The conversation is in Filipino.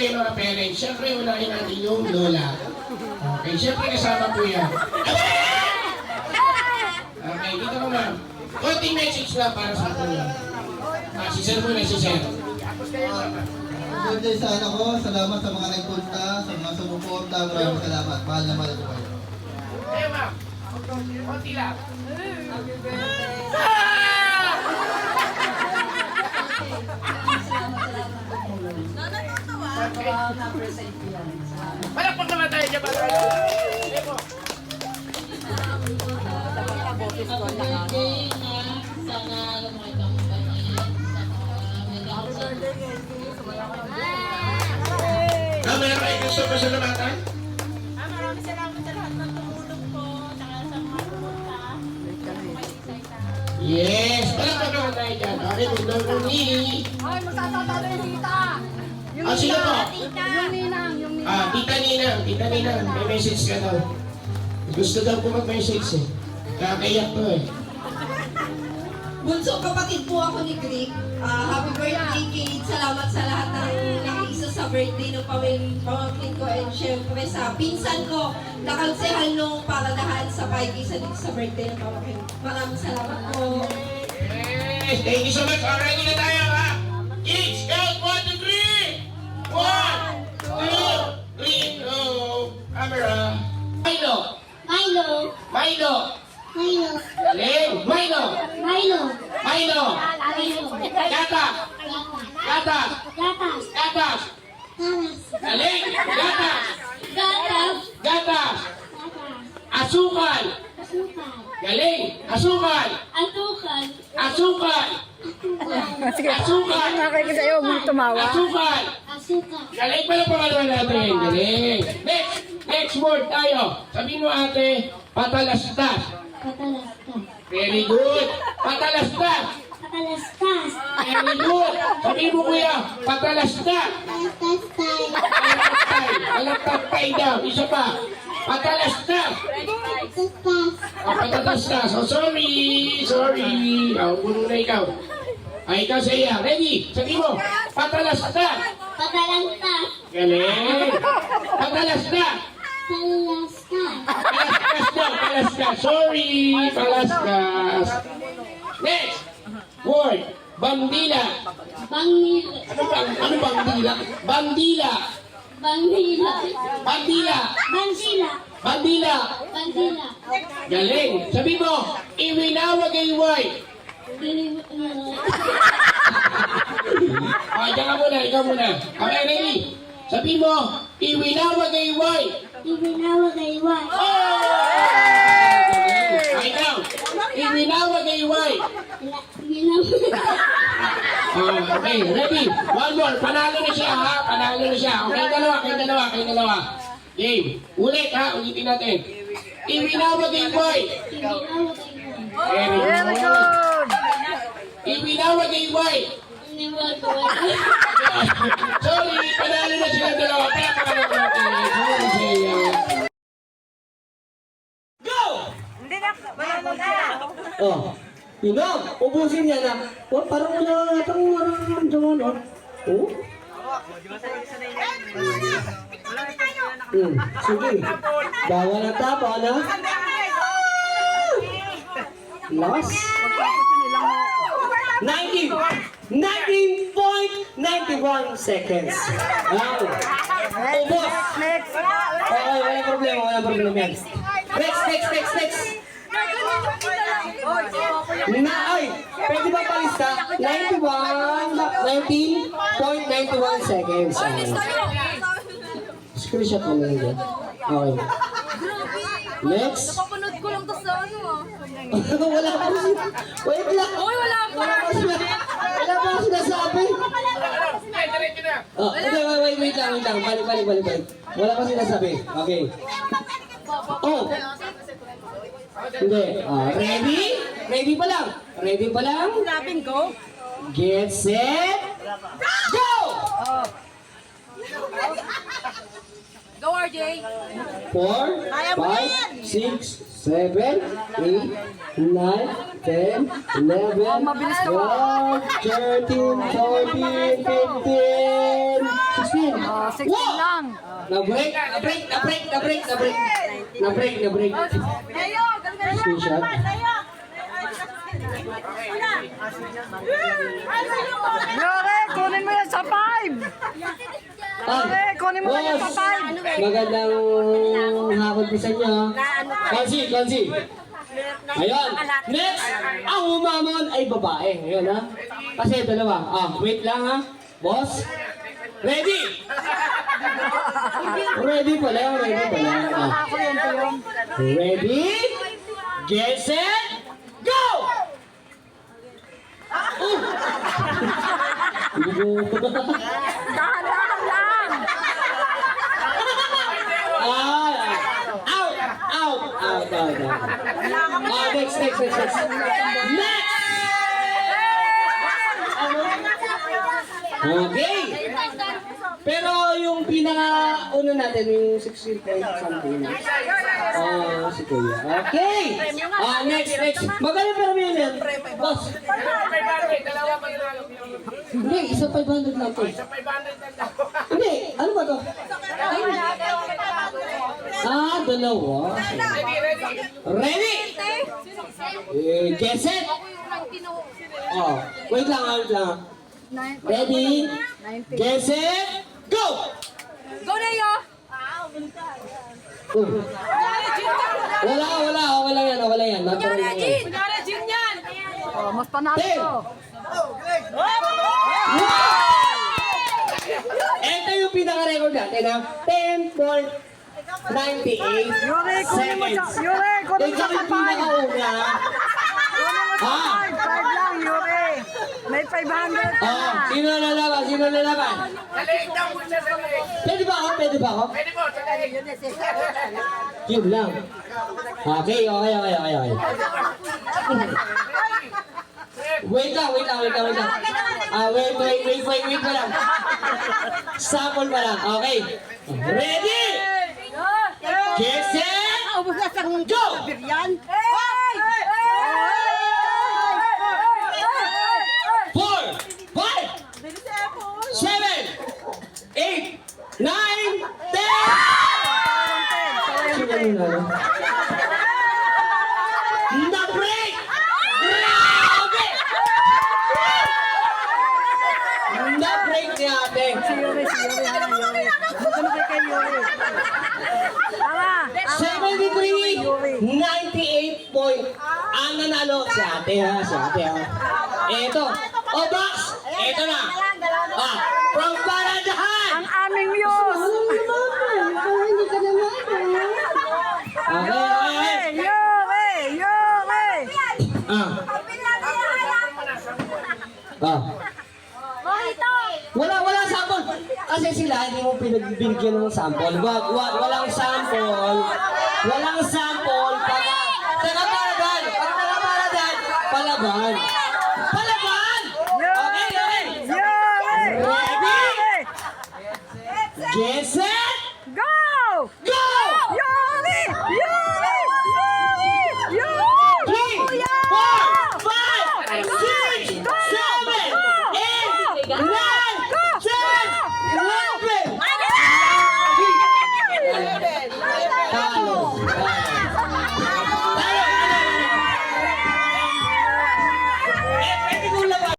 yung mga parents. Siyempre, unahin natin yung lola. Okay, siyempre kasama po yan. Okay, dito ko ma'am. Konting message lang para sa kuya. Si Sir muna, si Sir. Good day sa anak ko. Salamat sa mga nagpunta, sa mga sumuporta. Maraming salamat. Mahal na mahal ko kayo. Hey, ma'am. Konti lang. Palakpak naman tayo dyan. Meron kayo gusto pa salamatan? Maraming salamat sa lahat ng tumulong po, saka sa mga pumunta. Yes! Palakpak naman tayo dyan. Okay, magdong Nini. Ay, magsasalita yung tita. Sino po? Yung ninang, yung ninang. Tita Ninang. Tita Ninang, may message ka daw. Gusto daw po mag-message eh. Kakayak to eh. Bunso kapatid po ako ni Greg. Happy birthday, Kate. Salamat sa lahat ng nakiisa sa birthday ng pamangkin ko. And syempre sa pinsan ko, nakansehal nung paradahan sa paigisa dito sa birthday ng pamangkin. Maraming salamat po. Yes! Thank you so much. Ready na tayo ha? Kids, count 1, 2, 3! 1, 2, 3, go! Camera. Milo! Milo. Milo! Milo. Galing! Milo! Milo. Milo! Milo. Gata! Gata! Gatas. Gatas! Galing! Gatas! Gatas. Gatas! Gatas. Asukal! Asukal. Galing! Asukal! Asukal. Asukal! Asukal! Nakakita sa'yo, tumawa. Asukal! Asukal. Galing pala pangalawa natin. Galing. Next word tayo. Sabihin mo ate, patalastas. Patalastas. Very good. Patalastas. Patalastas. Very good. Sabihin mo kuya, patalastas. Patalastas. Patalastas daw. Isa pa. Patalastas. Patalastas. Patalastas. Oh, sorry. Puno na ikaw. Ikaw sa iya. Ready? Sabihin mo, patalastas. Patalastas. Galing. Patalastas. Patalastas. Palaskas daw, palaskas. Sorry, palaskas. Next word, bandila. Bangila. Ano bandila? Bandila. Bangila. Bandila. Bansila. Bandila. Bansila. Galing. Sabi mo, iwinawag ay white. Diyan ka muna, ikaw muna. Okay, ready? Sabi mo, iwinawag ay white. Ibinawag ay white. Okay, now. Iwinawag ay white. Okay, ready? One more. Panalo na siya, ha? Panalo na siya. Okay, dalawa. Game. Ulit, ha? Ulitin natin. Iwinawag ay white. Very good. Iwinawag ay white. Sorry, panalo na sila dalawa. Palakpakan natin. Sorry sa iyo. Go! Oh, Inom, ubusin niya na. Oh, parang wala nararamdaman, oh. Oh? Sige. Bawal na tapa, ano? Last. 19.91 seconds. Wow. Ubos. Next. Okay, walang problema yan. Next. Ay, pwede ba palista? 19.91 seconds. Screenshot mo lang yan. Okay. Next. Napapanood ko lang to sa ano ah. Wala pa rin. Wait lang. Uy, wala pa. Wala pa ako sinasabi. Diretso na. Oh, okay, wait lang. Balik. Wala pa sinasabi. Okay. Oh. Hindi. Ready? Ready pa lang. Lapin ko. Get set. Go! Go RJ. 4, 5, 6, 7, 8, 9, 10, 11, mabilis ka 12, 13, 14, 15, 16. 16 Wow! lang. Na-break. Layo! Galing Screenshot. Yore, kunin mo yan sa 5. Yore, kunin mo na yan sa 5. Magandang hapon po sa inyo. Konsi. Ayun. Next, ang umamon ay babae. Ayun ha. Kasi dalawa. Wait lang ha. Boss. Ready? Ready pala. Ready? Get set? Go! Dahan-dahan lang. Out. Next. Okay. Pero yung pinaka-uno natin, yung 16 point something. Si Kuya. Okay. Next. Magaling pa naman yun. Boss. Hindi, isa 500 lang to. Hindi, ano ba to? Dalawa. Ready? Get set? Wait lang. Ready? Get set? Go! Go na yo. Wala yan. Natural lang yan. Kunyari, Jin yan! Mas panalo to. Ito yung pinaka-record natin ha. 10.98 Yore, kunin mo sa seconds. Yore, kunin mo Ito sa yung 5. pinaka-una. Kunin mo sa 5 lang, Yore. May 500 ka na. Sino lalaban? Pwede ba ako? Yun lang. Okay. Wait lang. Wait pa lang. Sample pa lang. Okay. Ready? Get set? Go! Four, 5, 7, 8, 9, 10! Na-break! Grabe! Na-break ni ate. Yore ha, Yore. Huwag ka na kay Yore. Tama. 73, 98 point. Ang nanalo si ate ha. Eto. Box! Eto na. From Paradahan! Ang aming muse. Okay. Yore. Wala sample. Kasi sila hindi mo pinagbigyan ng sample. Walang sample. Taga-Paradan. Palaban. Okay. Yore. Ready? Get set? Go! Go!